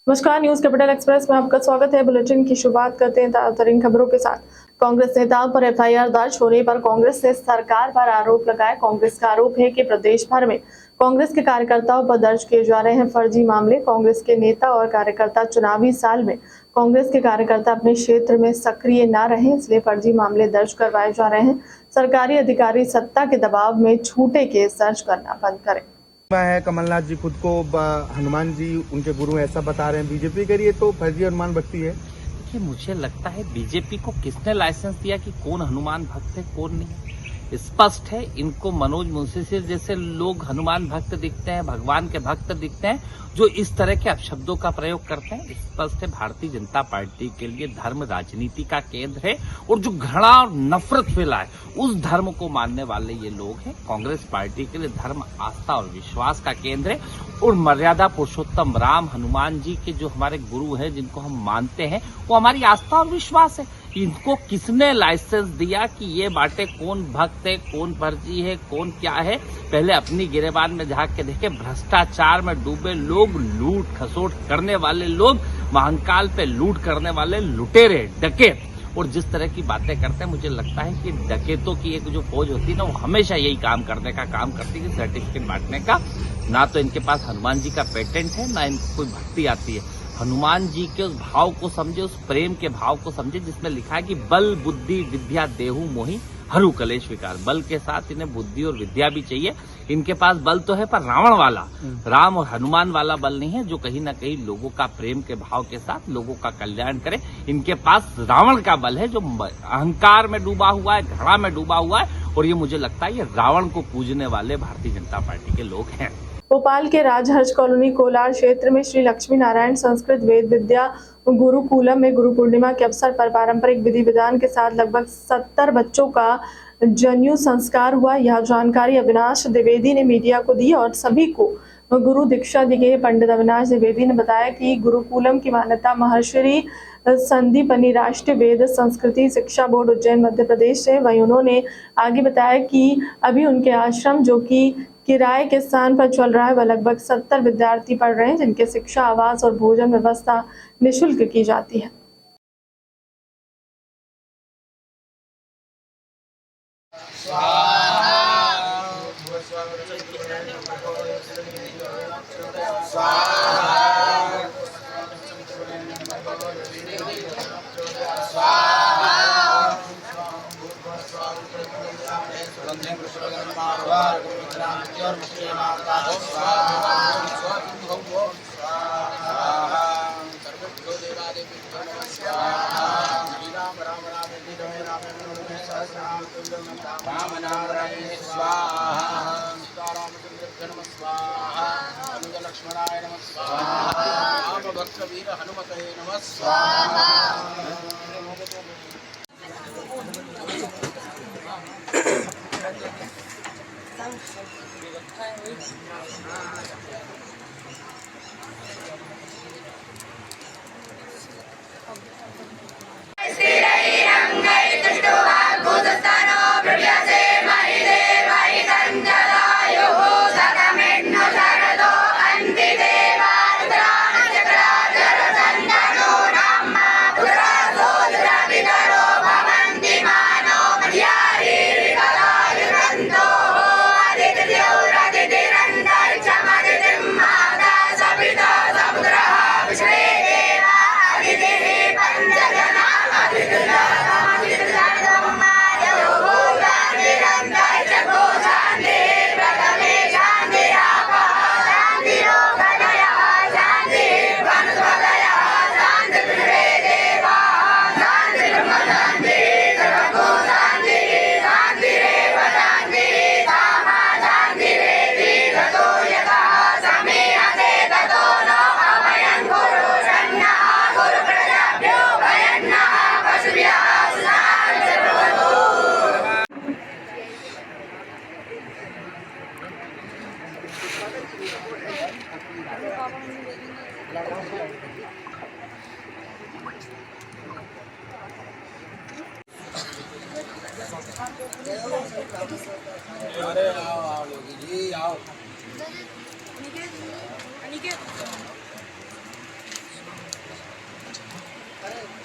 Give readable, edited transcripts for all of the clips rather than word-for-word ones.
नमस्कार, news capital express में आपका स्वागत है। बुलेटिन की शुरुआत करते हैं ताज़ा खबरों के साथ। कांग्रेस नेताओं पर एफआईआर दर्ज होने पर कांग्रेस ने सरकार पर आरोप लगाए। कांग्रेस का आरोप है कि प्रदेश भर में कांग्रेस के कार्यकर्ताओं पर दर्ज किए जा रहे हैं फर्जी मामले। कांग्रेस के नेता और कार्यकर्ता चुनावी साल में कांग्रेस के कार्यकर्ता अपने क्षेत्र में सक्रिय न रहे, इसलिए फर्जी मामले दर्ज करवाए जा रहे हैं। सरकारी अधिकारी सत्ता के दबाव में झूठे केस दर्ज करना बंद करें। है कमलनाथ जी खुद को हनुमान जी उनके गुरु ऐसा बता रहे हैं। बीजेपी के लिए तो फर्जी हनुमान भक्ति है। देखिए, मुझे लगता है बीजेपी को किसने लाइसेंस दिया कि कौन हनुमान भक्त है कौन नहीं। स्पष्ट है, इनको मनोज मुंशी जैसे लोग हनुमान भक्त दिखते हैं, भगवान के भक्त दिखते हैं, जो इस तरह के अपशब्दों का प्रयोग करते हैं। स्पष्ट है, भारतीय जनता पार्टी के लिए धर्म राजनीति का केंद्र है और जो घृणा और नफरत फैलाए उस धर्म को मानने वाले ये लोग हैं। कांग्रेस पार्टी के लिए धर्म आस्था और विश्वास का केंद्र है और मर्यादा पुरुषोत्तम राम हनुमान जी के जो हमारे गुरु हैं, जिनको हम मानते हैं, वो हमारी आस्था और विश्वास है। इनको किसने लाइसेंस दिया कि ये बातें कौन भक्त है कौन फर्जी है कौन क्या है? पहले अपनी गिरेबान में झांक के देखे। भ्रष्टाचार में डूबे लोग, लूट खसोट करने वाले लोग, महंकाल पे लूट करने वाले लुटेरे डकैत, और जिस तरह की बातें करते हैं, मुझे लगता है कि डकैतों की एक जो फौज होती है ना, वो हमेशा यही काम करने का काम करती है, सर्टिफिकेट बांटने का। ना तो इनके पास हनुमान जी का पेटेंट है, ना इनको कोई भक्ति आती है। हनुमान जी के उस भाव को समझे, उस प्रेम के भाव को समझे जिसमें लिखा है कि बल बुद्धि विद्या देहु मोहि हरू कलेश विकार। बल के साथ इन्हें बुद्धि और विद्या भी चाहिए। इनके पास बल तो है, पर रावण वाला, राम और हनुमान वाला बल नहीं है, जो कहीं ना कहीं लोगों का प्रेम के भाव के साथ लोगों का कल्याण करे। इनके पास रावण का बल है, जो अहंकार में डूबा हुआ है, घृणा में डूबा हुआ है, और ये मुझे लगता है ये रावण को पूजने वाले भारतीय जनता पार्टी के लोग हैं। भोपाल के राजहंस कॉलोनी कोलार क्षेत्र में श्री लक्ष्मी नारायण संस्कृत वेद विद्या गुरुकुलम में गुरु पूर्णिमा के अवसर पर पारंपरिक विधि विधान के साथ लगभग 70 बच्चों का जनेऊ संस्कार हुआ। यह जानकारी अविनाश द्विवेदी ने मीडिया को दी और सभी को गुरु दीक्षा दी गई। पंडित अविनाश द्विवेदी ने बताया कि गुरुकुलम की मान्यता महर्षि संदीपनी राष्ट्रीय वेद संस्कृति शिक्षा बोर्ड उज्जैन मध्य प्रदेश से। वहीं उन्होंने आगे बताया कि अभी उनके आश्रम, जो कि किराए के स्थान पर चल रहा है, वह लगभग 70 विद्यार्थी पढ़ रहे हैं, जिनके शिक्षा, आवास और भोजन व्यवस्था निःशुल्क की जाती है। लक्ष्मणाय नमः स्वाहा, राम भक्त वीर हनुमते नमः स्वाहा।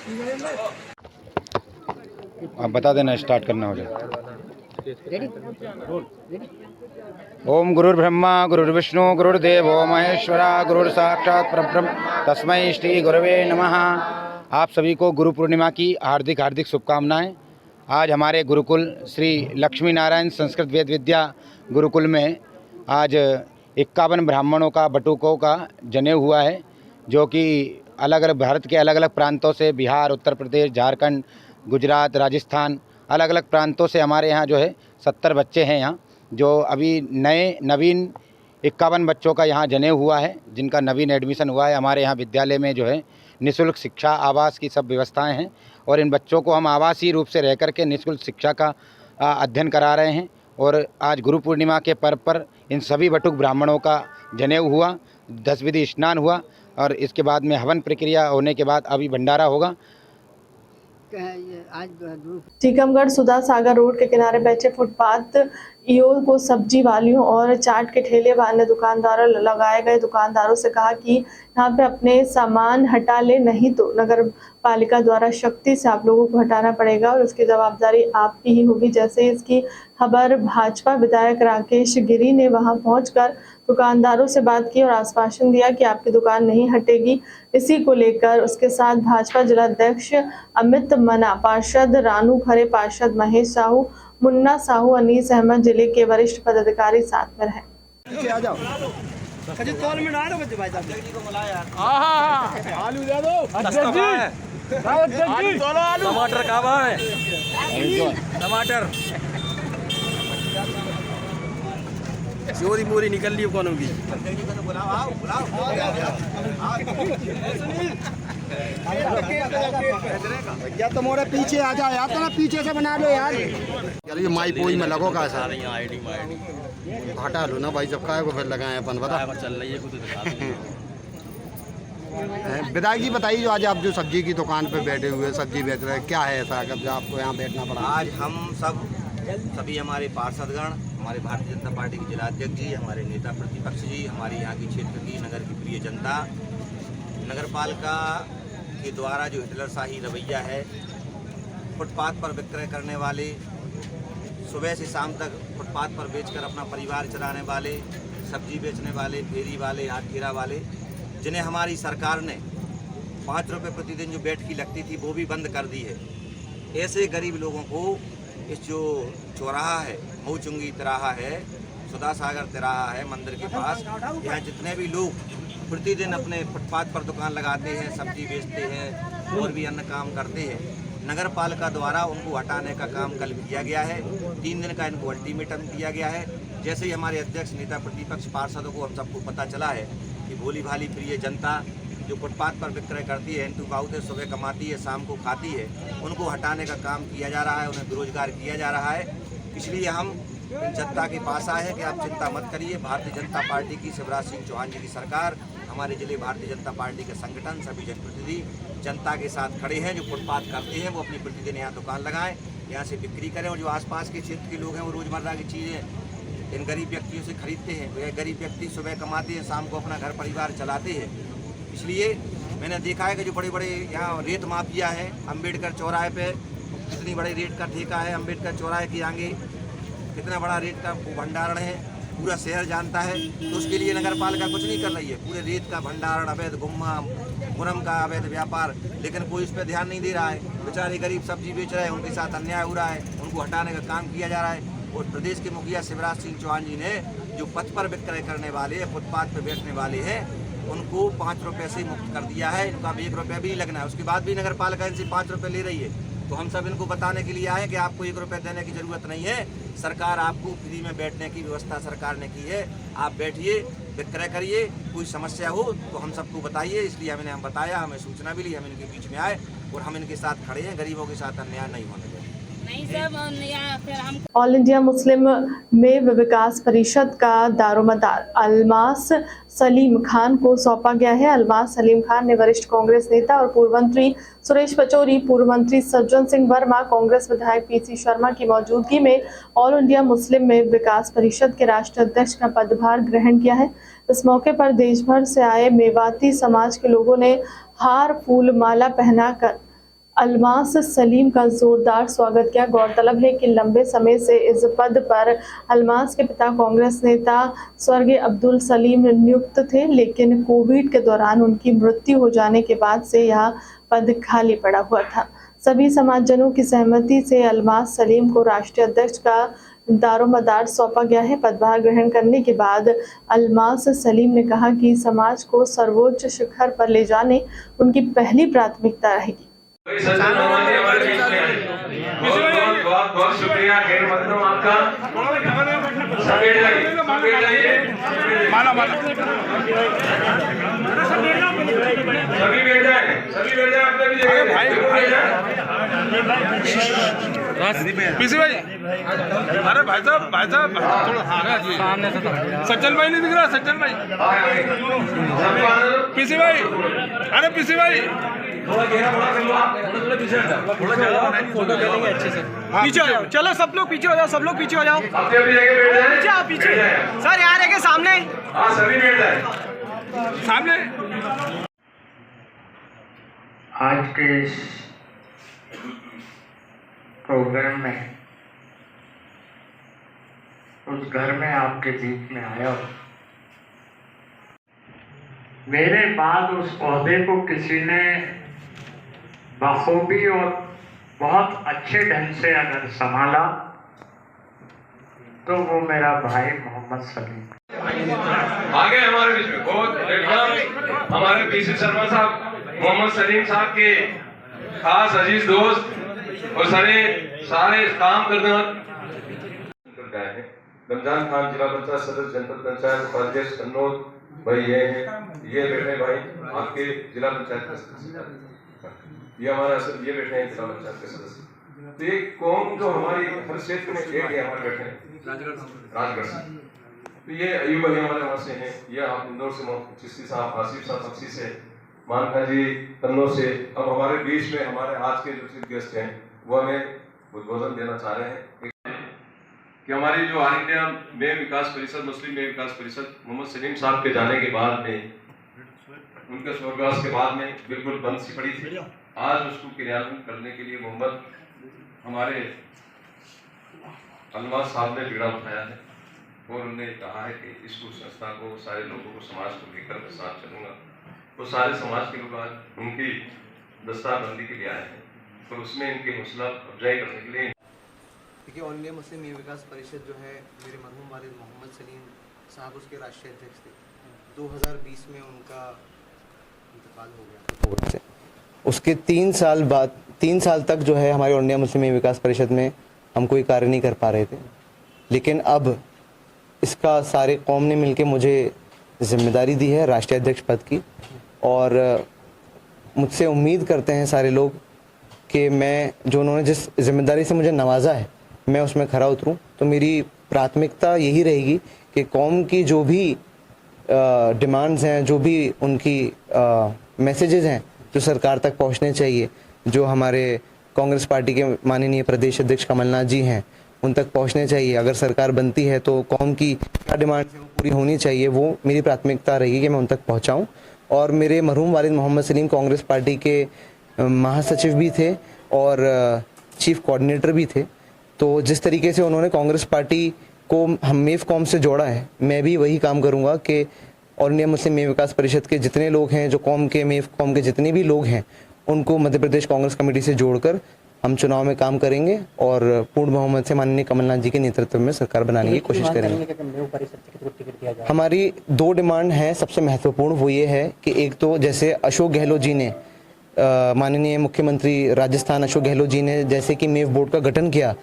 आप बता देना, स्टार्ट करना हो जाए। ओम गुरुर्ब्रह्मा गुरुर्विष्णु गुरुर्देवो महेश्वरा गुरुर्साक्षात् परब्रह्म तस्मै श्री गुरवे नमः। आप सभी को गुरु पूर्णिमा की हार्दिक हार्दिक शुभकामनाएं। आज हमारे गुरुकुल श्री लक्ष्मी नारायण संस्कृत वेद विद्या गुरुकुल में आज 51 ब्राह्मणों का बटुकों का जनेऊ हुआ है, जो कि अलग अलग भारत के अलग अलग प्रांतों से, बिहार, उत्तर प्रदेश, झारखंड, गुजरात, राजस्थान, अलग अलग प्रांतों से हमारे यहाँ जो है 70 बच्चे हैं यहाँ, जो अभी नवीन 51 बच्चों का यहाँ जनेऊ हुआ है, जिनका नवीन एडमिशन हुआ है। हमारे यहाँ विद्यालय में जो है निःशुल्क शिक्षा, आवास की सब व्यवस्थाएं हैं और इन बच्चों को हम आवासीय रूप से रह करके निःशुल्क शिक्षा का अध्ययन करा रहे हैं। और आज गुरु पूर्णिमा के पर्व पर इन सभी बटुक ब्राह्मणों का जनेऊ हुआ, 10 विधि स्नान हुआ और इसके बाद में हवन प्रक्रिया होने के बाद अभी भंडारा होगा। टीकमगढ़ सुधा सागर रोड के किनारे बैठे फुटपाथ ईओ को सब्जी वालियों और चाट के ठेले व अन्य दुकानदारों लगाए गए दुकानदारों से कहा कि यहाँ पे अपने सामान हटा ले, नहीं तो नगर पालिका द्वारा सख्ती से आप लोगों को हटाना पड़ेगा और उसकी जवाबदारी आपकी ही होगी। जैसे इसकी खबर भाजपा विधायक राकेश गिरी ने वहां पहुंचकर दुकानदारों से बात की और आश्वासन दिया कि आपकी दुकान नहीं हटेगी। इसी को लेकर उसके साथ भाजपा जिलाध्यक्ष अमित मना, पार्षद रानू खरे, पार्षद महेश साहू, मुन्ना साहू, अनीस अहमद, जिले के वरिष्ठ पदाधिकारी साथ में रहे। टमाटर कहाँ है? टमाटर चोरी मोरी निकल ली कौन होगी? या तो मोरे पीछे आ जा यार, तो ना पीछे से बना लो यार। यार ये माई पोई में लगो का सर, हटा लो ना भाई, जब काय को फिर लगाए अपन बता चल रही है कुछ। विधायक जी बताइए, जो आज आप जो सब्जी की दुकान पे बैठे हुए सब्जी बेच रहे हैं, क्या है ऐसा जो आपको यहाँ बैठना पड़ा? आज हम सभी हमारे पार्षदगण, हमारे भारतीय जनता पार्टी के जिलाध्यक्ष जी, हमारे नेता प्रतिपक्ष जी, हमारी यहाँ की क्षेत्र की नगर की प्रिय जनता, नगर पालिका के द्वारा जो हिटलरशाही रवैया है, फुटपाथ पर विक्रय करने वाले, सुबह से शाम तक फुटपाथ पर बेचकर अपना परिवार चलाने वाले, सब्जी बेचने वाले, फेरी वाले, हाथ ठेला वाले, जिन्हें हमारी सरकार ने 5 रुपये प्रतिदिन जो बैठकी लगती थी वो भी बंद कर दी है। ऐसे गरीब लोगों को इस जो चौराहा है, मऊचुंगी तिराहा है, सुधा सागर तिराहा है मंदिर के पास, यहाँ जितने भी लोग प्रतिदिन अपने फुटपाथ पर दुकान लगाते हैं, सब्जी बेचते हैं और भी अन्य काम करते हैं, नगर पालिका द्वारा उनको हटाने का काम कल किया गया है। 3 दिन का इनको अल्टीमेटम दिया गया है। जैसे ही हमारे अध्यक्ष, नेता प्रतिपक्ष, पार्षदों को हम सबको पता चला है कि भोली भाली प्रिय जनता जो फुटपाथ पर विक्रय करती है, इंटू बाउते सुबह कमाती है, शाम को खाती है, उनको हटाने का काम किया जा रहा है, उन्हें बेरोजगार किया जा रहा है। इसलिए हम जनता के पास आए हैं कि आप चिंता मत करिए। भारतीय जनता पार्टी की, शिवराज सिंह चौहान जी की सरकार, हमारे जिले भारतीय जनता पार्टी के संगठन, सभी जनप्रतिनिधि जनता के साथ खड़े हैं। जो फुटपाथ करते हैं वो अपनी प्रतिदिन यहाँ दुकान लगाएं, यहाँ से बिक्री करें और जो आसपास के क्षेत्र के लोग हैं वो रोज़मर्रा की चीज़ें इन गरीब व्यक्तियों से खरीदते हैं। वह गरीब व्यक्ति सुबह कमाते हैं, शाम को अपना घर परिवार चलाते हैं। इसलिए मैंने देखा है कि जो बड़े बड़े यहाँ रेत माफिया हैं, अम्बेडकर चौराहे पे कितनी बड़े रेत का ठेका है, अम्बेडकर चौराहे के आगे कितना बड़ा रेत का भंडारण है, पूरा शहर जानता है। तो उसके लिए नगर पालिका कुछ नहीं कर रही है। पूरे रेत का भंडारण, अवैध गुम्मा, मुरम का अवैध व्यापार, लेकिन कोई इस पर ध्यान नहीं दे रहा है। बेचारे गरीब सब्जी बेच रहे हैं, उनके साथ अन्याय हो रहा है, उनको हटाने का काम किया जा रहा है। और प्रदेश के मुखिया शिवराज सिंह चौहान जी ने जो पथ पर विक्रय करने वाले, फुटपाथ पर बैठने वाले हैं, उनको 5 रुपये से मुक्त कर दिया है। इनका भी 1 रुपया भी नहीं लगना है। उसके बाद भी नगर पालिका इनसे 5 रुपये ले रही है। तो हम सब इनको बताने के लिए आए कि आपको 1 रुपये देने की ज़रूरत नहीं है। सरकार आपको फ्री में बैठने की व्यवस्था सरकार ने की है। आप बैठिए, विक्रय करिए, कोई समस्या हो तो हम सबको बताइए। इसलिए हम बताया, हमें सूचना मिली, हम इनके बीच में आए और हम इनके साथ खड़े हैं। गरीबों के साथ अन्याय नहीं होने देंगे। ऑल इंडिया मुस्लिम मेव विकास परिषद का दारोमदार अलमास सलीम खान को सौंपा गया है। अलमास सलीम खान ने वरिष्ठ कांग्रेस नेता और पूर्व मंत्री सुरेश पचौरी, पूर्व मंत्री सज्जन सिंह वर्मा, कांग्रेस विधायक पीसी शर्मा की मौजूदगी में ऑल इंडिया मुस्लिम मेव विकास परिषद के राष्ट्रीय अध्यक्ष का पदभार ग्रहण किया है। इस मौके पर देश भर से आए मेवाती समाज के लोगों ने हार, फूल, माला पहनाकर अलमास सलीम का जोरदार स्वागत किया। गौरतलब है कि लंबे समय से इस पद पर अलमास के पिता कांग्रेस नेता स्वर्गीय अब्दुल सलीम नियुक्त थे, लेकिन कोविड के दौरान उनकी मृत्यु हो जाने के बाद से यह पद खाली पड़ा हुआ था। सभी समाजजनों की सहमति से अलमास सलीम को राष्ट्रीय अध्यक्ष का दारोमदार सौंपा गया है। पदभार ग्रहण करने के बाद अलमास सलीम ने कहा कि समाज को सर्वोच्च शिखर पर ले जाने उनकी पहली प्राथमिकता रहेगी। बहुत शुक्रिया खैर मकदम आपका। सभी बैठ जाए अपने भी जगह। पीसी भाई, अरे भाई साहब थोड़ा सज्जन भाई नहीं दिख रहा, सज्जन भाई। पीसी भाई, अरे पीसी भाई थोड़ा घेरा बड़ा कर लो आप, थोड़ा पीछे हटो, थोड़ा ज्यादा फोटो करेंगे अच्छे से। पीछे हो जाओ, चलो सब लोग पीछे हो जाओ, सब लोग पीछे हो जाओ। अपनी अपनी जगह बैठ जाए। पीछे आओ, पीछे सर यहाँ रह के सामने। हाँ सभी बैठ जाए सामने। आज के इस प्रोग्राम में उस घर में आपके बीच में आया हूँ। मेरे बाद उस पौधे को किसी ने बखूबी और बहुत अच्छे ढंग से अगर संभाला तो वो मेरा भाई मोहम्मद सलीम आगे हमारे बीच में बहुत हमारे पीसी शर्मा साहब मोहम्मद सलीम साहब के खास अजीज दोस्त और सारे काम करने वाले रमजान खान जिला पंचायत सदस्य जनपद पंचायत उपाध्यक्ष कन्नौज भाई ये हैं, ये बैठे भाई आपके जिला पंचायत के सदस्य, ये हमारा ये बैठे हैं जिला पंचायत के सदस्य। तो ये कौम जो हमारी हर क्षेत्र में एक है, हमारे बैठे हैं राजगढ़ से। तो ये अयूब भाई हमारे वहाँ से हैं, ये आप इंदौर से चिश्ती साहब, आसिफ साहब बक्सी से, मानखा जी कन्नौज से। अब हमारे बीच में हमारे आज के जो चीफ गेस्ट हैं वो हमें उद्बोधन देना चाह रहे हैं कि हमारी जो ऑल इंडिया में विकास परिषद, मुस्लिम में विकास परिषद मोहम्मद सलीम साहब के जाने के बाद में, उनके स्वर्गवास के बाद में बिल्कुल बंद सी पड़ी थी। आज उसको क्रियान्वयन करने के लिए मोहम्मद हमारे अलमास साहब ने बीड़ा उठाया है और उन्होंने कहा है कि इस संस्था को, सारे लोगों को, समाज को लेकर मैं साथ चलूंगा। तो सारे समाज के लोग आज उनकी दस्ताबंदी के लिए आए हैं, तो उसमें इनकी हौसला अफजाई करने के लिए। देखिए, ऑल इंडिया मुस्लिम विकास परिषद जो है, मेरे मरहूम वालिद मोहम्मद सलीम साहब उसके राष्ट्रीय अध्यक्ष थे। 2020 में उनका इंतकाल हो गया कोविड से। उसके 3 साल तक जो है हमारे ऑल इंडिया मुस्लिम विकास परिषद में हम कोई कार्य नहीं कर पा रहे थे, लेकिन अब इसका सारे कौम ने मिलकर मुझे जिम्मेदारी दी है राष्ट्रीय अध्यक्ष पद की, और मुझसे उम्मीद करते हैं सारे लोग कि मैं जो उन्होंने जिस जिम्मेदारी से मुझे नवाजा है मैं उसमें खरा उतरूं। तो मेरी प्राथमिकता यही रहेगी कि कौम की जो भी डिमांड्स हैं, जो भी उनकी मैसेजेस हैं जो सरकार तक पहुंचने चाहिए, जो हमारे कांग्रेस पार्टी के माननीय प्रदेश अध्यक्ष कमलनाथ जी हैं उन तक पहुंचने चाहिए। अगर सरकार बनती है तो कौम की क्या डिमांड है वो पूरी होनी चाहिए, वो मेरी प्राथमिकता रहेगी कि मैं उन तक पहुँचाऊँ। और मेरे मरहूम वालिद मोहम्मद सलीम कांग्रेस पार्टी के महासचिव भी थे और चीफ कोऑर्डिनेटर भी थे। तो जिस तरीके से उन्होंने कांग्रेस पार्टी को हम मेव कौम से जोड़ा है, मैं भी वही काम करूंगा कि ऑल इंडिया मुस्लिम मेव विकास परिषद के जितने लोग हैं, जो कौम के मेव कौम के जितने भी लोग हैं, उनको मध्य प्रदेश कांग्रेस कमेटी से जोड़कर हम चुनाव में काम करेंगे और पूर्ण बहुमत से माननीय कमलनाथ जी के नेतृत्व में सरकार बनाने की कोशिश करेंगे। हमारी 2 डिमांड हैं सबसे महत्वपूर्ण। वो ये है कि एक तो जैसे अशोक गहलोत जी ने, माननीय मुख्यमंत्री राजस्थान अशोक गहलोत जी ने जैसे कि मेव बोर्ड का गठन किया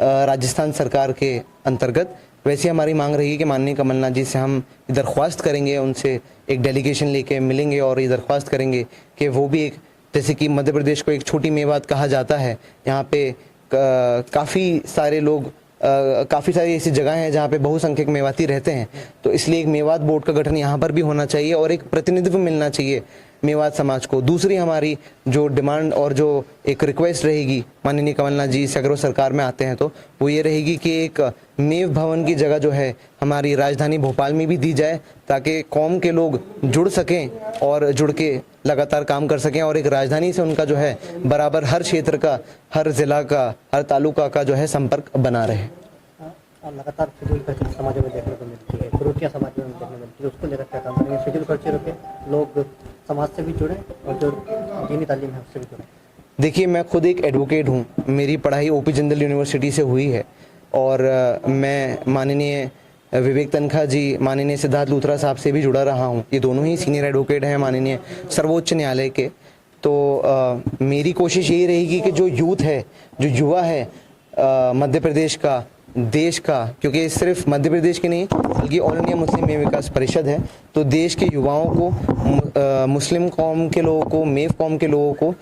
राजस्थान सरकार के अंतर्गत, वैसे हमारी मांग रही कि माननीय कमलनाथ जी से हम दरख्वास्त करेंगे, उनसे एक डेलीगेशन लेके मिलेंगे और ये दरख्वास्त करेंगे कि वो भी एक, जैसे कि मध्य प्रदेश को एक छोटी मेवात कहा जाता है, यहाँ पे काफ़ी सारे लोग, काफ़ी सारी ऐसी जगह हैं जहाँ पे बहुसंख्यक मेवाती रहते हैं, तो इसलिए एक मेवात बोर्ड का गठन यहाँ पर भी होना चाहिए और एक प्रतिनिधित्व मिलना चाहिए मेवात समाज को। दूसरी हमारी जो डिमांड और जो एक रिक्वेस्ट रहेगी माननीय कमलनाथ जी से अगर वो सरकार में आते हैं तो वो ये रहेगी कि एक मेव भवन की जगह जो है हमारी राजधानी भोपाल में भी दी जाए, ताकि कौम के लोग जुड़ सकें और जुड़ के लगातार काम कर सकें और एक राजधानी से उनका जो है बराबर हर क्षेत्र का, हर जिला का, हर तालुका का जो है संपर्क बना रहे। लगातार फिजूल खर्ची समाज में देखने को मिलती है, कुरीतियाँ समाज में देखने को मिलती है, उसको लेकर क्या काम करेंगे? फिजूल खर्ची रोके, लोग समाज से भी जुड़े और जो दीनी तालीम है उससे भी जुड़े। देखिए, मैं खुद एक एडवोकेट हूँ, मेरी पढ़ाई ओपी जिंदल यूनिवर्सिटी से हुई है और मैं माननीय विवेक तनखा जी, माननीय सिद्धार्थ लूथरा साहब से भी जुड़ा रहा हूँ। ये दोनों ही सीनियर एडवोकेट हैं माननीय सर्वोच्च न्यायालय के। तो मेरी कोशिश यही रहेगी कि जो यूथ है, जो युवा है मध्य प्रदेश का, देश का, क्योंकि सिर्फ मध्य प्रदेश के नहीं बल्कि ऑल इंडिया मुस्लिम मेव विकास परिषद है, तो देश के युवाओं को, मुस्लिम कौम के लोगों को, मेव कौम के लोगों को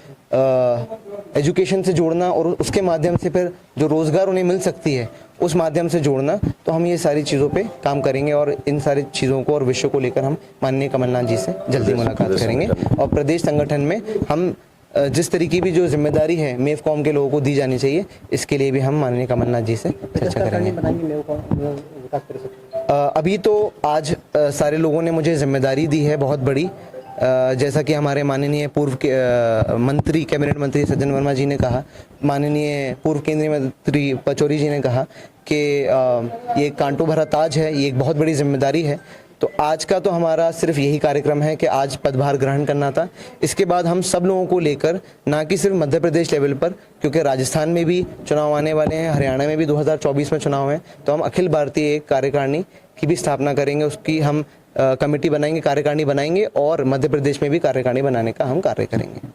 एजुकेशन से जोड़ना और उसके माध्यम से फिर जो रोज़गार उन्हें मिल सकती है उस माध्यम से जोड़ना। तो हम ये सारी चीज़ों पे काम करेंगे और इन सारी चीज़ों को और विषयों को लेकर हम माननीय कमलनाथ जी से जल्दी मुलाकात करेंगे और प्रदेश संगठन में हम जिस तरीके की जो जिम्मेदारी है मेव कौम के लोगों को दी जानी चाहिए, इसके लिए भी हम माननीय कमलनाथ जी से चर्चा करेंगे। अभी तो आज सारे लोगों ने मुझे जिम्मेदारी दी है बहुत बड़ी, जैसा कि हमारे माननीय पूर्व मंत्री, कैबिनेट मंत्री सज्जन वर्मा जी ने कहा, माननीय पूर्व केंद्रीय मंत्री पचौरी जी ने कहा कि ये कांटो भरा ताज है, ये एक बहुत बड़ी जिम्मेदारी है। तो आज का तो हमारा सिर्फ यही कार्यक्रम है कि आज पदभार ग्रहण करना था। इसके बाद हम सब लोगों को लेकर, ना कि सिर्फ मध्य प्रदेश लेवल पर, क्योंकि राजस्थान में भी चुनाव आने वाले हैं, हरियाणा में भी 2024 में चुनाव है, तो हम अखिल भारतीय एक कार्यकारिणी की भी स्थापना करेंगे, उसकी हम कमेटी बनाएंगे, कार्यकारिणी बनाएंगे और मध्य प्रदेश में भी कार्यकारिणी बनाने का हम कार्य करेंगे।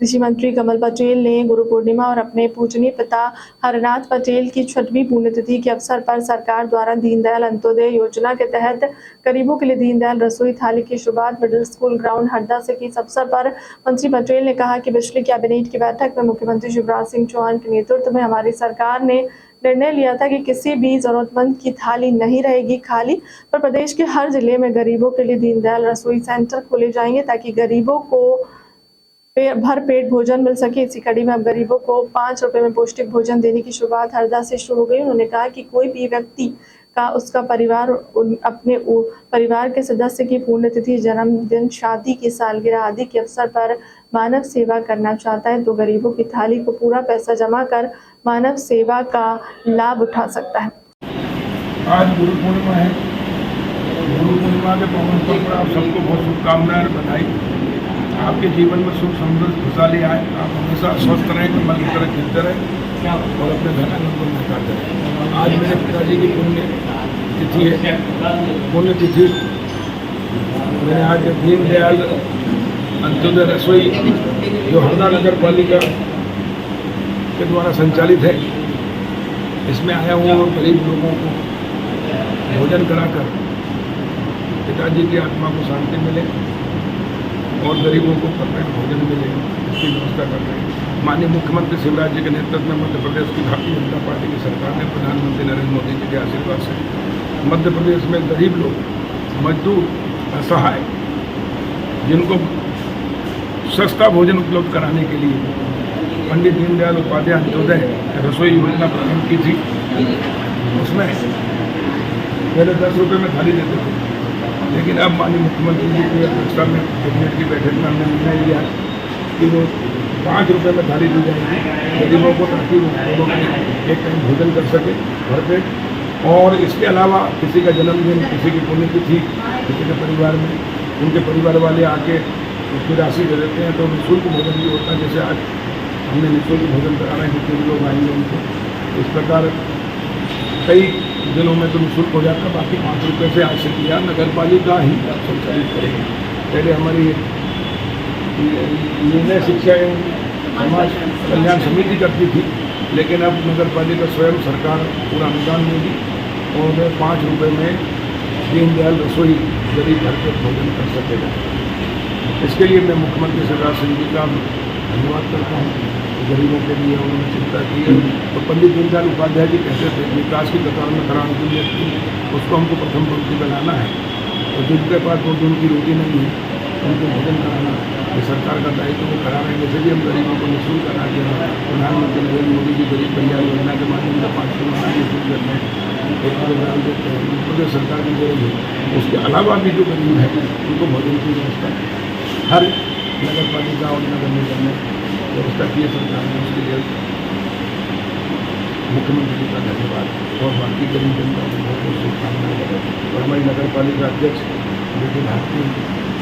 कृषि मंत्री कमल पटेल ने गुरु पूर्णिमा और अपने पूजनीय पिता हरनाथ पटेल की 6वीं पुण्यतिथि के अवसर पर सरकार द्वारा दीनदयाल अंत्योदय योजना के तहत गरीबों के लिए दीनदयाल रसोई थाली की शुरुआत मिडिल स्कूल ग्राउंड हरदा से की। इस अवसर पर मंत्री पटेल ने कहा कि पिछली कैबिनेट की बैठक में मुख्यमंत्री शिवराज सिंह चौहान के नेतृत्व में हमारी सरकार ने निर्णय लिया था कि किसी भी जरूरतमंद की थाली नहीं रहेगी खाली, पर प्रदेश के हर जिले में गरीबों के लिए दीनदयाल रसोई सेंटर खोले जाएंगे ताकि गरीबों को भर पेट भोजन मिल सके। इसी कड़ी में अब गरीबों को 5 रुपए में पौष्टिक भोजन देने की शुरुआत हरदा से शुरू हो गई। उन्होंने कहा कि कोई भी व्यक्ति का, उसका परिवार, अपने परिवार के सदस्य की पुण्यतिथि, जन्मदिन, शादी की सालगिरह आदि के अवसर पर मानव सेवा करना चाहता है तो गरीबों की थाली को पूरा पैसा जमा कर मानव सेवा का लाभ उठा सकता है। आज गुरु पूर्णिमा है। गुरु पूर्णिमा के पावन पर आप सबको बहुत शुभकामनाएं, बधाई। आपके जीवन में सुख समृद्धि खुशहाली आए, आप हमेशा स्वस्थ रहें, कमल की तरह खिलते रहें और अपने धनानंद को निकालते रहें। आज मेरे पिताजी की पुण्य तिथि है। पुण्य तिथि मैंने आज दीनदयाल अंत्योदय रसोई जो हरदा नगर पालिका के द्वारा संचालित है, इसमें आया हूँ और गरीब लोगों को भोजन कराकर पिताजी की आत्मा को शांति मिले और गरीबों को परफेक्ट भोजन मिले, इसकी व्यवस्था कर रहे हैं। माननीय मुख्यमंत्री शिवराज जी के नेतृत्व में मध्य प्रदेश की भारतीय जनता पार्टी की सरकार ने प्रधानमंत्री नरेंद्र मोदी जी के आशीर्वाद से मध्य प्रदेश में गरीब लोग, मजदूर, असहाय, जिनको सस्ता भोजन उपलब्ध कराने के लिए पंडित दीनदयाल उपाध्याय अंत्योदय रसोई योजना प्रारंभ की थी। उसमें पहले 10 रुपये में थाली देते थे, लेकिन अब माननीय मुख्यमंत्री जी की अध्यक्षता में कैबिनेट की बैठक में हमने निर्णय लिया कि वो 5 रुपये में थाली दी जाएगी गरीबों को, ताकि वो लोग एक टाइम भोजन कर सके घर पे। और इसके अलावा किसी का जन्मदिन, किसी की पुण्यतिथि, किसी के परिवार में उनके परिवार वाले आके उसकी राशि दे देते हैं तो निःशुल्क भोजन भी होता है। जैसे आज हमने निःशुल्क भोजन करा रहे हैं, जितने लोग आएंगे उनको, इस प्रकार कई दिनों में तो निःशुल्क हो जाता है। बाकी 5 रुपये से आज से किया नगर पालिका ही संचालित करेगी। पहले हमारी निर्णय शिक्षा एवं समाज कल्याण समिति करती थी, लेकिन अब नगर पालिका स्वयं सरकार पूरा अनुदान देगी और 5 रुपये में दीनदयाल रसोई गरीब घर पे भोजन कर सकेगा। इसके लिए मैं मुख्यमंत्री शिवराज सिंह जी का धन्यवाद करता हूँ। गरीबों के लिए उन्होंने चिंता की है। तो पंडित दीनदयाल उपाध्याय जी कहते थे विकास की कतार में खड़ा उनकी व्यक्ति, उसको हमको प्रथम पंक्ति में लाना है। तो जिनके पास 2 दिन की रोटी नहीं है उनको भोजन कराना ये सरकार का दायित्व वो करा रहे हैं। जैसे भी हम गरीबों को निःशुल्क करा के प्रधानमंत्री नरेंद्र मोदी जी गरीब कल्याण योजना के माध्यम से 5 किलो अनाज निःशुल्क करते हैं, 1 किलोग्राम देते हैं। प्रदेश सरकार की जरूरत है। उसके अलावा भी जो गरीब है उनको भोजन की व्यवस्था हर नगर पालिका और नगर निगम ने व्यवस्था की है सरकार ने, उसके लिए मुख्यमंत्री जी का धन्यवाद और बाकी गरीब जनता को बहुत बहुत शुभकामनाएं। और हमारी नगर पालिका अध्यक्ष बेटी भारती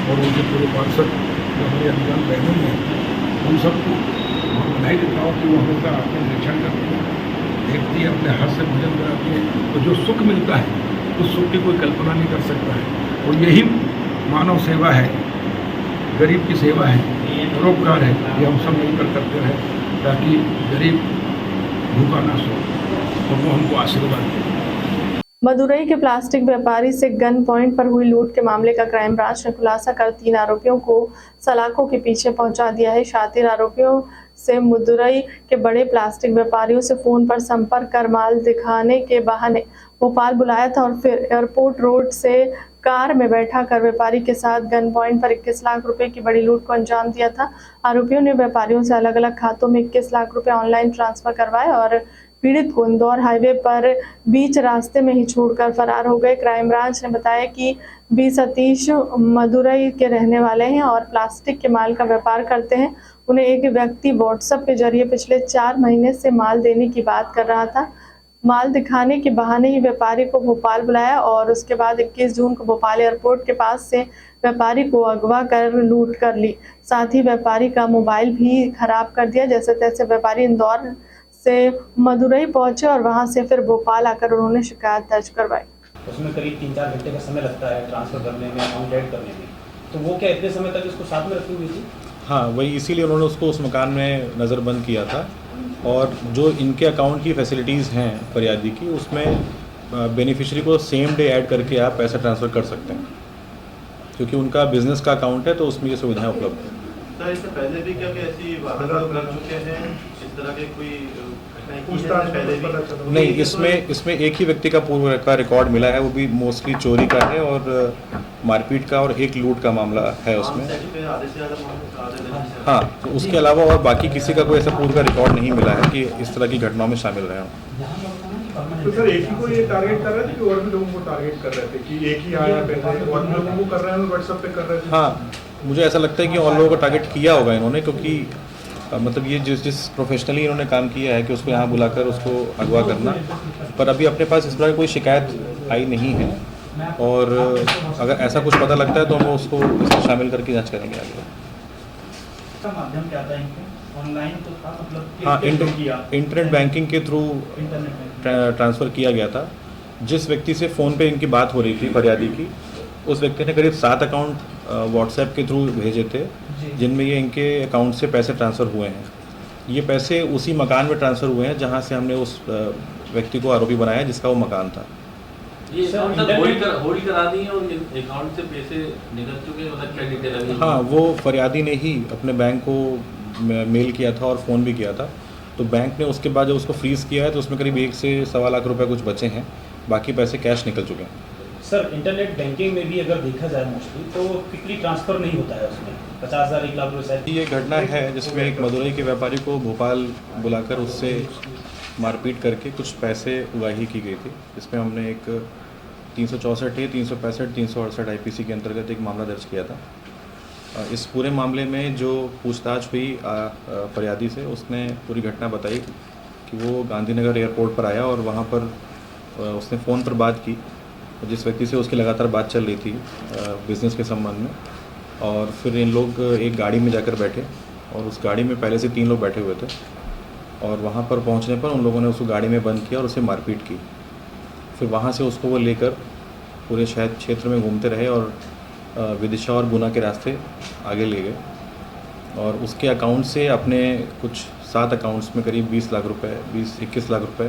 और उनके पूरे पार्षद जो हमारे अभियान बहनों हैं, उन सबको बधाई देता हूँ कि वो हमेशा अपने निरीक्षण करती है, देखती है, अपने हाथ से भोजन कराती है, तो जो सुख मिलता है उस सुख की कोई कल्पना नहीं कर सकता है। और यही मानव सेवा है, गरीब की सेवा है, परोपकार है। ये हम सब मिलकर करते रहें ताकि गरीब भूखा ना सो और वो हमको आशीर्वाद दे। मदुरई के प्लास्टिक व्यापारी से गन पॉइंट पर हुई लूट के मामले का क्राइम ब्रांच ने खुलासा कर 3 आरोपियों को सलाखों के पीछे पहुंचा दिया है। शातिर आरोपियों से मदुरई के बड़े प्लास्टिक व्यापारियों से फोन पर संपर्क कर माल दिखाने के बहाने भोपाल बुलाया था और फिर एयरपोर्ट रोड से कार में बैठा कर व्यापारी के साथ गन पॉइंट पर 21 लाख रुपए की बड़ी लूट को अंजाम दिया था। आरोपियों ने व्यापारियों से अलग अलग खातों में 21 लाख रुपए ऑनलाइन ट्रांसफर करवाए और पीड़ित को इंदौर हाईवे पर बीच रास्ते में ही छोड़कर फरार हो गए। क्राइम ब्रांच ने बताया कि बी सतीश मदुरई के रहने वाले हैं और प्लास्टिक के माल का व्यापार करते हैं। उन्हें एक व्यक्ति व्हाट्सएप के जरिए पिछले 4 महीने से माल देने की बात कर रहा था। माल दिखाने के बहाने ही व्यापारी को भोपाल बुलाया और उसके बाद 21 जून को भोपाल एयरपोर्ट के पास से व्यापारी को अगवा कर लूट कर ली। साथ ही व्यापारी का मोबाइल भी खराब कर दिया। जैसे तैसे व्यापारी इंदौर से मदुरई पहुंचे और वहां से फिर भोपाल आकर उन्होंने शिकायत दर्ज करवाई। उसमें करीब 3-4 घंटे का समय लगता है ट्रांसफर करने में, अकाउंट ऐड करने में, तो वो क्या इतने समय तक इसको साथ में रखी हुई थी? हाँ, वही इसीलिए उन्होंने उसको उस मकान में नज़रबंद किया था। और जो इनके अकाउंट की फैसिलिटीज़ हैं फरियादी की, उसमें बेनिफिशियरी को सेम डे ऐड करके आप पैसा ट्रांसफ़र कर सकते हैं, क्योंकि उनका बिजनेस का अकाउंट है तो उसमें ये सुविधाएं उपलब्ध हैं। सर, इससे पहले भी क्या ऐसी वारदात कर चुके हैं, इस तरह के कोई पहले भी? नहीं, इसमें एक ही व्यक्ति का पूर्व का रिकॉर्ड मिला है, वो भी मोस्टली चोरी का है और मारपीट का, और एक लूट का मामला है उसमें। हाँ, तो उसके अलावा और बाकी किसी का कोई ऐसा पूर्व का रिकॉर्ड नहीं मिला है कि इस तरह की घटनाओं में शामिल रहे हों। तो सर, एक ही को ये टारगेट कर रहे थे कि और भी लोगों को टारगेट कर रहे थे कि एक ही आया पैसे और भी लोगों को कर रहे हैं, व्हाट्सएप पे कर रहे थे? हाँ, मुझे ऐसा लगता है कि और लोगों को टारगेट किया होगा इन्होंने, क्योंकि मतलब ये जिस प्रोफेशनली इन्होंने काम किया है कि उसको यहाँ बुलाकर उसको अगवा करना, पर अभी अपने पास इस तरह की कोई शिकायत आई नहीं है। और अगर ऐसा कुछ पता लगता है तो हम उसको इसमें शामिल करके जांच करेंगे आगे। माध्यम क्या था इनके? ऑनलाइन तो था, मतलब हाँ, इंटरनेट बैंकिंग के थ्रू ट्रांसफ़र किया गया था। जिस व्यक्ति से फ़ोन पे इनकी बात हो रही थी फरियादी की, उस व्यक्ति ने करीब 7 अकाउंट व्हाट्सएप के थ्रू भेजे थे, जिनमें ये इनके अकाउंट से पैसे ट्रांसफ़र हुए हैं। ये पैसे उसी मकान में ट्रांसफ़र हुए हैं जहां से हमने उस व्यक्ति को आरोपी बनाया जिसका वो मकान था। ये होल्ड करा दी है और अकाउंट से पैसे निकल चुके हैं, मतलब क्या डिटेल है? हाँ, वो फरियादी ने ही अपने बैंक को मेल किया था और फ़ोन भी किया था। तो बैंक ने उसके बाद जब उसको फ्रीज़ किया है तो उसमें करीब 1 से सवा लाख रुपए कुछ बचे हैं, बाकी पैसे कैश निकल चुके हैं। सर, इंटरनेट बैंकिंग में भी अगर देखा जाए मोस्टली तो क्विकली ट्रांसफ़र नहीं होता है, उसमें 50,000 1 लाख रुपये। ये घटना है जिसमें एक मदुरई के व्यापारी को भोपाल बुलाकर उससे मारपीट करके कुछ पैसे उगाही की गई थी। इसमें हमने एक 364 A, 365, 368 IPC के अंतर्गत एक मामला दर्ज किया था। इस पूरे मामले में जो पूछताछ हुई फरियादी से, उसने पूरी घटना बताई कि वो गांधीनगर एयरपोर्ट पर आया और वहाँ पर उसने फ़ोन पर बात की जिस व्यक्ति से उसकी लगातार बात चल रही थी बिज़नेस के संबंध में। और फिर इन लोग एक गाड़ी में जाकर बैठे और उस गाड़ी में पहले से 3 लोग बैठे हुए थे और वहाँ पर पहुँचने पर उन लोगों ने उसको गाड़ी में बंद किया और उसे मारपीट की। फिर वहाँ से उसको वो लेकर पूरे शहर क्षेत्र में घूमते रहे और विदिशा और गुना के रास्ते आगे ले गए और उसके अकाउंट से अपने कुछ 7 अकाउंट्स में करीब 20 लाख रुपए 21 लाख रुपए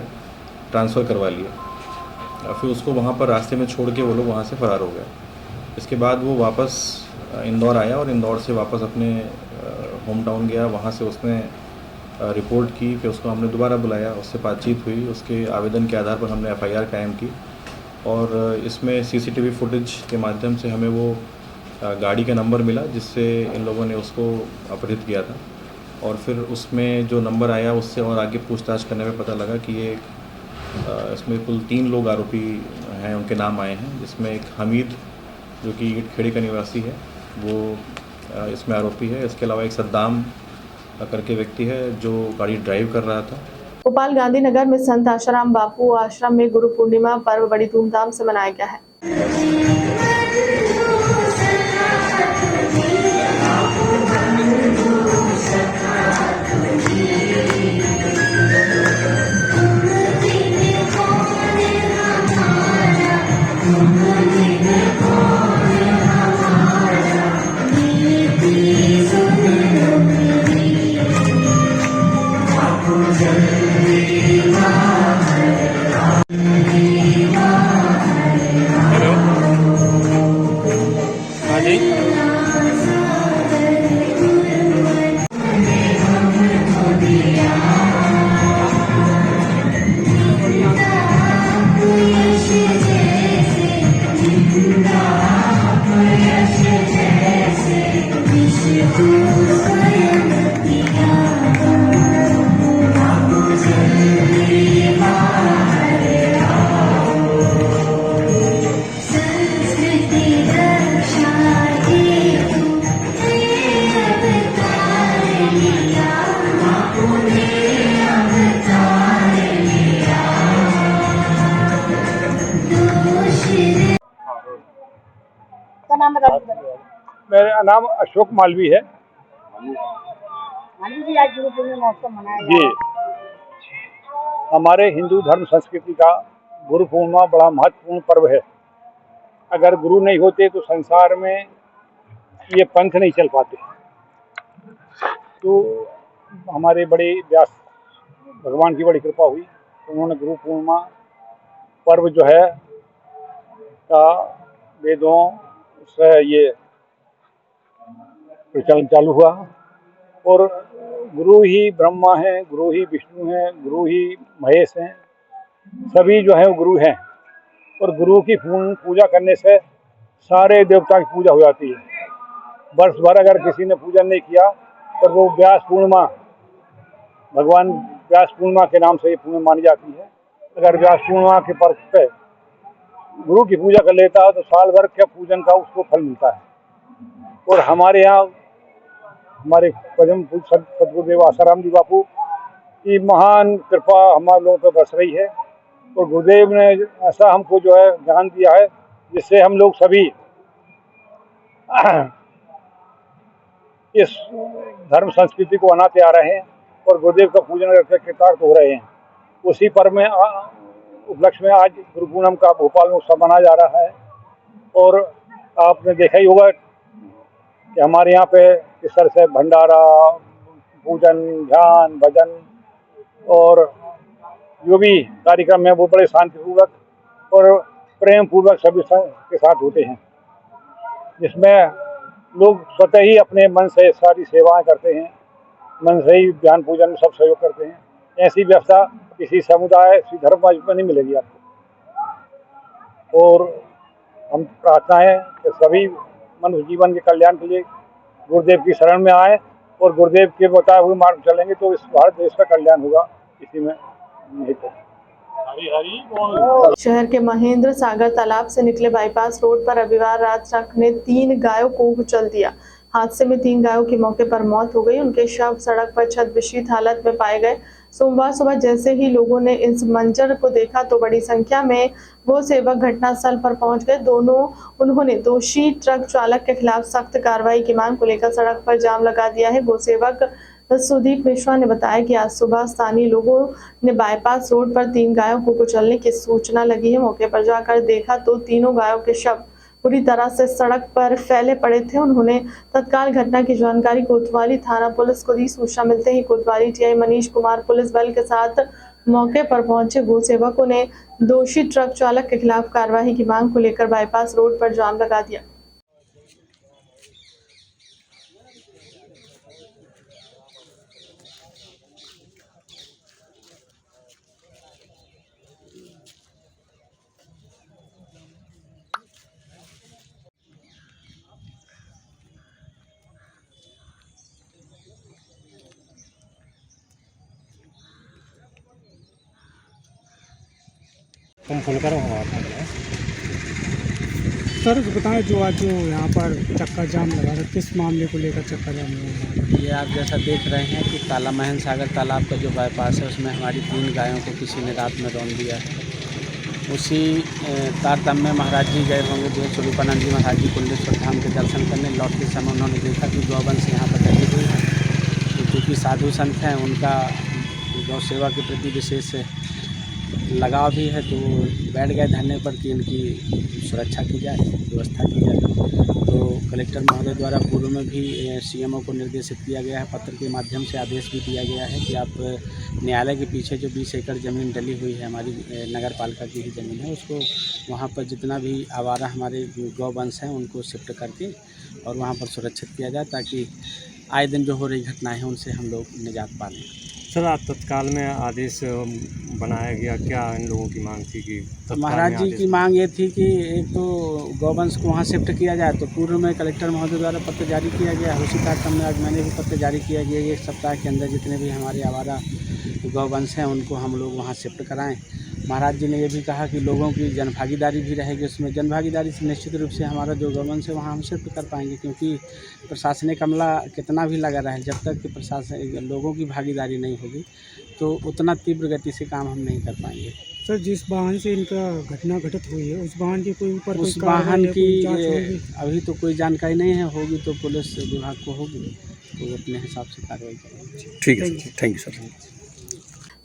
ट्रांसफ़र करवा लिए। फिर उसको वहाँ पर रास्ते में छोड़ के वो लोग वहाँ से फ़रार हो गए। इसके बाद वो वापस इंदौर आया और इंदौर से वापस अपने होम टाउन गया। वहाँ से उसने रिपोर्ट की, फिर उसको हमने दोबारा बुलाया, उससे बातचीत हुई। उसके आवेदन के आधार पर हमने FIR कायम की और इसमें CCTV फुटेज के माध्यम से हमें वो गाड़ी का नंबर मिला जिससे इन लोगों ने उसको अपहृत किया था। और फिर उसमें जो नंबर आया उससे और आगे पूछताछ करने में पता लगा कि ये इसमें कुल 3 लोग आरोपी हैं, उनके नाम आए हैं, जिसमें एक हमीद जो कि ईट खेड़ी का निवासी है, वो इसमें आरोपी है। इसके अलावा एक सद्दाम करके व्यक्ति है जो गाड़ी ड्राइव कर रहा था। भोपाल गांधीनगर में संत आशाराम बापू आश्रम में गुरु पूर्णिमा पर्व बड़ी धूमधाम से मनाया गया है। मेरा नाम अशोक मालवी है जी। हमारे हिंदू धर्म संस्कृति का गुरु पूर्णिमा बड़ा महत्वपूर्ण पर्व है। अगर गुरु नहीं होते तो संसार में ये पंथ नहीं चल पाते। तो हमारे बड़े व्यास भगवान की बड़ी कृपा हुई, उन्होंने गुरु पूर्णिमा पर्व जो है का वेदों से ये प्रचलन चालू हुआ। और गुरु ही ब्रह्मा हैं, गुरु ही विष्णु हैं, गुरु ही महेश हैं, सभी जो है वो गुरु हैं। और गुरु की पूजा करने से सारे देवता की पूजा हो जाती है। वर्ष भर अगर किसी ने पूजन नहीं किया तो वो व्यास पूर्णिमा, भगवान व्यास पूर्णिमा के नाम से ये पूर्णिमा मानी जाती है। अगर व्यास पूर्णिमा के पर्व पे गुरु की पूजा कर लेता है तो साल भर के पूजन का उसको फल मिलता है। और हमारे यहाँ हमारे परम पूज्य सदगुरुदेव आसाराम जी बापू की महान कृपा हमारे लोगों पर बरस रही है। और गुरुदेव ने ऐसा हमको जो है ज्ञान दिया है जिससे हम लोग सभी इस धर्म संस्कृति को बनाते आ रहे हैं और गुरुदेव का पूजन करके कृतार्थ हो रहे हैं। उसी पर्व में उपलक्ष्य में आज गुरु पूर्णिमा का भोपाल में उत्सव मनाया जा रहा है। और आपने देखा ही होगा कि हमारे यहाँ पे इस तरह से भंडारा, पूजन, ध्यान, भजन और जो भी कार्यक्रम है वो बड़े शांतिपूर्वक और प्रेम पूर्वक सभी के साथ होते हैं, जिसमें लोग स्वतः ही अपने मन से सारी सेवाएं करते हैं, मन से ही ध्यान पूजन में सब सहयोग करते हैं। ऐसी व्यवस्था किसी समुदाय, किसी धर्म में नहीं मिलेगी आपको। और हम प्रार्थना है कि सभी मनुष्य जीवन के कल्याण के लिए गुरुदेव की शरण में आए और गुरुदेव के बताए हुए मार्ग चलेंगे तो इस भारत देश का कल्याण होगा। इसी में नहीं तो शहर के महेंद्र सागर तालाब से निकले बाईपास रोड पर रविवार रात ट्रक ने 3 गायों को कुचल दिया। हादसे में 3 गायों की मौके पर मौत हो गई। उनके शव सड़क पर छद्मवेशित हालत में पाए गए। सोमवार सुबह जैसे ही लोगों ने इस मंजर को देखा तो बड़ी संख्या में गौ सेवक घटनास्थल पर पहुंच गए। उन्होंने दोषी ट्रक चालक के खिलाफ सख्त कार्रवाई की मांग को लेकर सड़क पर जाम लगा दिया है। गौ सेवक सुदीप मिश्रा ने बताया कि आज सुबह स्थानीय लोगों ने बाईपास रोड पर 3 गायों को कुचलने की सूचना लगी है। मौके पर जाकर देखा तो तीनों गायों के शव पूरी तरह से सड़क पर फैले पड़े थे। उन्होंने तत्काल घटना की जानकारी कोतवाली थाना पुलिस को दी। सूचना मिलते ही कोतवाली टीआई मनीष कुमार पुलिस बल के साथ मौके पर पहुंचे। गौ सेवकों ने दोषी ट्रक चालक के खिलाफ कार्रवाई की मांग को लेकर बाईपास रोड पर जाम लगा दिया। तुम फुल करो सर बताएं जो आज जो यहाँ पर चक्का जाम लगा था, किस मामले को लेकर चक्का जाम लगा? ये आप जैसा देख रहे हैं कि ताला महन सागर तालाब का जो बाईपास है उसमें हमारी 3 गायों को किसी ने रात में रौंद दिया है। उसी तारतम्य में महाराज जी गए होंगे जो स्वरूपानंद जी महाराज जी कुंडेश्वर धाम के दर्शन करने लौटते समय उन्होंने देखा कि गौवंश यहाँ पर लगी हुई है। तो चूँकि साधु संत हैं उनका गौ सेवा के प्रति विशेष लगाव भी है, तो बैठ गए धरने पर कि इनकी सुरक्षा की जाए, व्यवस्था की जाए। तो कलेक्टर महोदय द्वारा पूर्व में भी सीएमओ को निर्देशित किया गया है, पत्र के माध्यम से आदेश भी दिया गया है कि आप न्यायालय के पीछे जो 20 एकड़ ज़मीन डली हुई है हमारी नगर पालिका की ही ज़मीन है, उसको वहाँ पर जितना भी आवारा हमारे गौवंश हैं उनको शिफ्ट करके और वहाँ पर सुरक्षित किया जाए, ताकि आए दिन जो हो रही घटनाएँ हैं उनसे हम लोग निजात पा लें। सर आज तत्काल में आदेश बनाया गया, क्या इन लोगों की मांग थी कि महाराज जी की मांग ये थी कि एक तो गौवंश को वहाँ शिफ्ट किया जाए, तो पूर्व में कलेक्टर महोदय द्वारा पत्र जारी किया गया है। उसी कार्यक्रम में आज मैंने भी पत्र जारी किया गया कि 1 सप्ताह के अंदर जितने भी हमारे आवारा गौवंश हैं उनको हम लोग वहाँ शिफ्ट कराएं। महाराज जी ने ये भी कहा कि लोगों की जनभागीदारी भी रहेगी, उसमें जनभागीदारी से निश्चित रूप से हमारा जो गवर्नमेंट है वहाँ हम शिफ्ट कर पाएंगे, क्योंकि प्रशासनिक अमला कितना भी लगा रहा है, जब तक कि प्रशासन लोगों की भागीदारी नहीं होगी तो उतना तीव्र गति से काम हम नहीं कर पाएंगे। सर जिस वाहन से इनका घटना घटित हुई है उस वाहन की कोई ऊपर उस वाहन की अभी तो कोई जानकारी नहीं है, होगी तो पुलिस विभाग को होगी, तो अपने हिसाब से कार्रवाई करेंगे। ठीक है, thank you sir.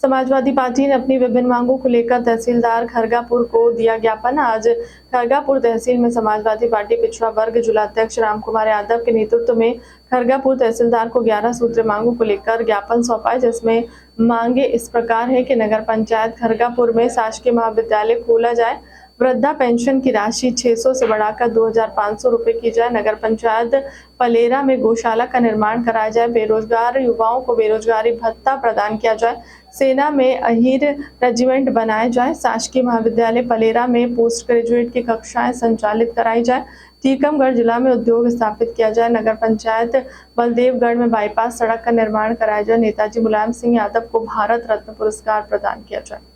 Samajwadi party ने अपनी विभिन्न मांगों को लेकर तहसीलदार खरगापुर को दिया ज्ञापन। आज खरगापुर तहसील में समाजवादी पार्टी पिछड़ा वर्ग जिलाध्यक्ष रामकुमार यादव के नेतृत्व में खरगापुर तहसीलदार को 11 सूत्रीय मांगों को लेकर ज्ञापन सौंपा है, जिसमें मांगे इस प्रकार है कि नगर पंचायत खरगापुर में शासकीय महाविद्यालय खोला जाए, वृद्धा पेंशन की राशि 600 से बढ़ाकर 2500 रुपये की जाए, नगर पंचायत पलेरा में गौशाला का निर्माण कराया जाए, बेरोजगार युवाओं को बेरोजगारी भत्ता प्रदान किया जाए, सेना में अहीर रेजिमेंट बनाया जाए, शासकीय महाविद्यालय पलेरा में पोस्ट ग्रेजुएट की कक्षाएं संचालित कराई जाए, टीकमगढ़ जिला में उद्योग स्थापित किया जाए, नगर पंचायत बलदेवगढ़ में बाईपास सड़क का निर्माण कराया जाए, नेताजी मुलायम सिंह यादव को भारत रत्न पुरस्कार प्रदान किया जाए।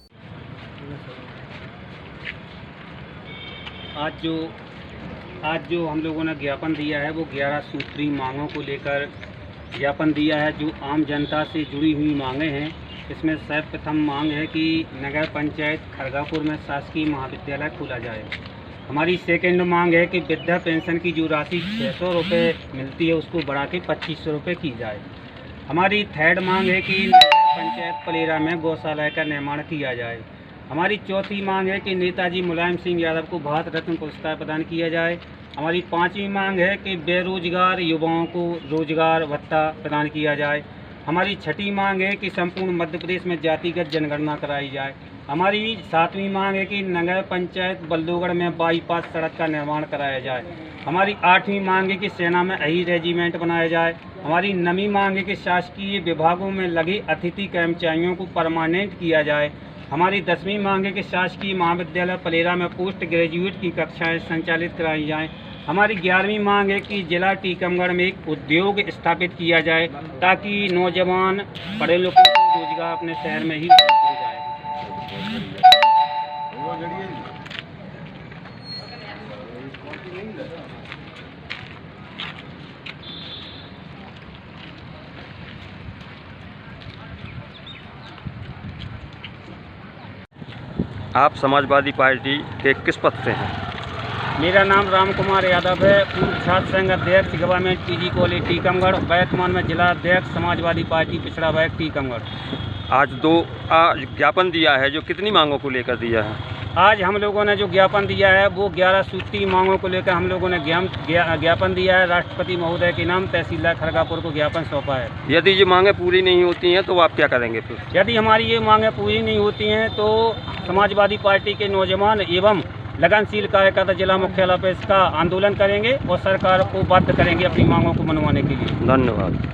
आज जो हम लोगों ने ज्ञापन दिया है वो 11 सूत्री मांगों को लेकर ज्ञापन दिया है, जो आम जनता से जुड़ी हुई मांगे हैं। इसमें सर्वप्रथम मांग है कि नगर पंचायत खरगापुर में शासकीय महाविद्यालय खोला जाए। हमारी सेकंड मांग है कि वृद्धा पेंशन की जो राशि 600 रुपये मिलती है उसको बढ़ा के 2500 रुपये की जाए। हमारी थर्ड मांग है कि नगर पंचायत पलेरा में गौशाला का निर्माण किया जाए। हमारी चौथी मांग है कि नेताजी मुलायम सिंह यादव को भारत रत्न पुरस्कार प्रदान किया जाए। हमारी पांचवी मांग है कि बेरोजगार युवाओं को रोजगार भत्ता प्रदान किया जाए। हमारी छठी मांग है कि संपूर्ण मध्य प्रदेश में जातिगत जनगणना कराई जाए। हमारी सातवीं मांग है कि नगर पंचायत बलदेवगढ़ में बाईपास सड़क का निर्माण कराया जाए। हमारी आठवीं मांग है कि सेना में अहीर रेजिमेंट बनाया जाए। हमारी नवीं मांग है कि शासकीय विभागों में लगे अतिथि कर्मचारियों को परमानेंट किया जाए। हमारी 10वीं मांग है कि शासकीय महाविद्यालय पलेरा में पोस्ट ग्रेजुएट की कक्षाएं संचालित कराई जाएं। हमारी 11वीं मांग है कि जिला टीकमगढ़ में एक उद्योग स्थापित किया जाए, ताकि नौजवान पढ़े लिखे को रोजगार अपने शहर में ही उपलब्ध हो जाए। आप समाजवादी पार्टी के किस पद से हैं? मेरा नाम रामकुमार यादव है, पूर्व छात्र संघ अध्यक्ष गवर्नमेंट पीजी कॉलेज टीकमगढ़, वर्तमान में जिला अध्यक्ष समाजवादी पार्टी पिछड़ा वर्ग टीकमगढ़। आज 2 ज्ञापन दिया है, जो कितनी मांगों को लेकर दिया है? आज हम लोगों ने जो ज्ञापन दिया है वो 11 सूत्री मांगों को लेकर हम लोगों ने ज्ञापन दिया है। राष्ट्रपति महोदय के नाम तहसीलदार खरगापुर को ज्ञापन सौंपा है। यदि ये मांगें पूरी नहीं होती हैं तो आप क्या करेंगे फिर? यदि हमारी ये मांगें पूरी नहीं होती हैं तो समाजवादी पार्टी के नौजवान एवं लगनशील कार्यकर्ता जिला मुख्यालय पर इसका आंदोलन करेंगे और सरकार को बाध्य करेंगे अपनी मांगों को मनवाने के लिए। धन्यवाद।